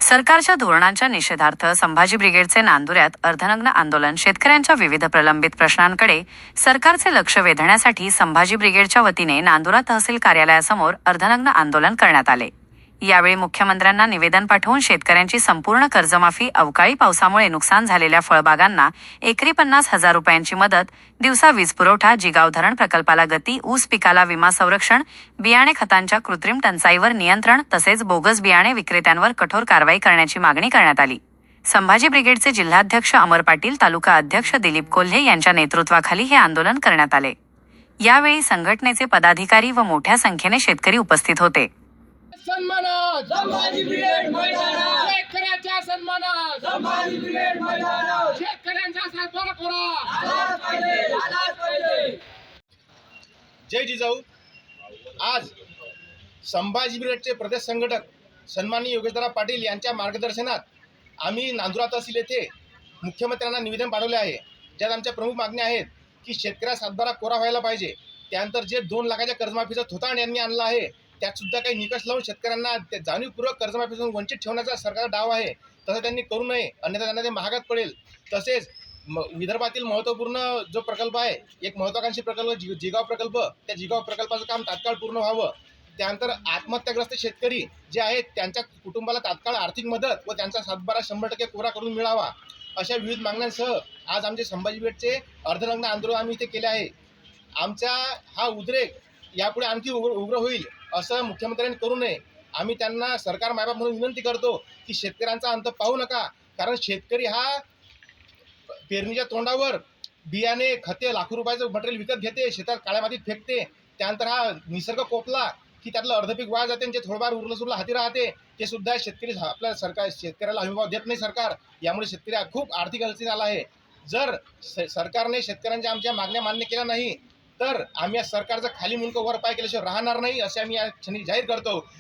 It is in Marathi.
सरकारच्या धोरणांच्या निषेधार्थ संभाजी ब्रिगेडचे नांदुऱ्यात अर्धनग्न आंदोलन. शेतकऱ्यांच्या विविध प्रलंबित प्रश्नांकडे सरकारचे लक्ष वेधण्यासाठी संभाजी ब्रिगेडच्या वतीने नांदुरा तहसील कार्यालयासमोर अर्धनग्न आंदोलन करण्यात आले. यावेळी मुख्यमंत्र्यांना निवेदन पाठवून शेतकऱ्यांची संपूर्ण कर्जमाफी, अवकाळी पावसामुळे नुकसान झालेल्या फळबागांना एकरी 50,000 रुपयांची मदत, दिवसा वीज पुरवठा, जिगाव धरण प्रकल्पाला गती, ऊस पिकाला विमा संरक्षण, बियाणे खतांच्या कृत्रिम टंचाईवर नियंत्रण तसेच बोगस बियाणे विक्रेत्यांवर कठोर कारवाई करण्याची मागणी करण्यात आली. संभाजी ब्रिगेडचे जिल्हाध्यक्ष अमर पाटील, तालुका अध्यक्ष दिलीप कोल्हे यांच्या नेतृत्वाखाली हे आंदोलन करण्यात आले. यावेळी संघटनेचे पदाधिकारी व मोठ्या संख्येने शेतकरी उपस्थित होते. सन्मानात संभाजी ब्रिगेड मैदानात, शेतकऱ्यांच्या सन्मानात संभाजी ब्रिगेड मैदानात, शेतकऱ्यांचा सातबारा करा, आलाच पाहिजे, आलाच पाहिजे. जय जिजाऊ. आज संभाजी ब्रिगेडचे प्रदेश संघटक सन्माननीय योगेशदादा पाटील यांच्या मार्गदर्शनात आम्ही नांदुरा तहसील येथे मुख्यमंत्र्यांना निवेदन पाठवले आहे. ज्यात आमच्या प्रमुख मागण्या आहेत की शेतकऱ्या सातबारा कोरा व्हायला पाहिजे. त्यानंतर जे 2 लाखाच्या कर्जमाफीचा थोतांड यांनी आणला आहे त्यात सुद्धा काही निकष लावून शेतकऱ्यांना जाणीवपूर्वक कर्जमाफीपासून वंचित ठेवण्याचा सरकारचा डाव आहे. तसं त्यांनी करू नये, अन्यथा त्यांना ते महागात पडेल. तसेच विदर्भातील महत्त्वपूर्ण जो प्रकल्प आहे, एक महत्त्वाकांक्षी प्रकल्प जिगाव प्रकल्प, त्या जिगाव प्रकल्पाचं काम तात्काळ पूर्ण व्हावं. त्यानंतर आत्महत्याग्रस्त शेतकरी जे आहेत त्यांच्या कुटुंबाला तात्काळ आर्थिक मदत व त्यांचा सातबारा 100% कोरा करून मिळावा. अशा विविध मागण्यांसह आज आमचे संभाजी ब्रिगेडचे अर्धनग्न आंदोलन आम्ही इथे केले आहे. आमचा हा उद्रेक यापुढे आणखी उग्र होईल असं मुख्यमंत्र्यांनी करू नये. आम्ही त्यांना सरकार मायबाप म्हणून विनंती करतो की शेतकऱ्यांचा अंत पाहू नका. कारण शेतकरी हा पेरणीच्या तोंडावर बियाणे, खते, लाखो रुपयाचं मटेरियल विकत घेते, शेतात काळ्या मातीत फेकते. त्यानंतर हा निसर्ग कोपला की त्यातलं अर्धपीक वाया जाते आणि जे थोडंफार उरलं सुरलं हाती राहते ते सुद्धा शेतकरी आपल्या शेतकऱ्याला हमीभाव देत नाही सरकार. यामुळे शेतकरी खूप आर्थिक अडचणीत आला आहे. जर सरकारने शेतकऱ्यांच्या आमच्या मागण्या मान्य केल्या नाही तर आम्ही या सरकारचं खाली मुंडकं वर पाय केल्याशिवाय राहणार नाही असे आम्ही या क्षणी जाहीर करतो.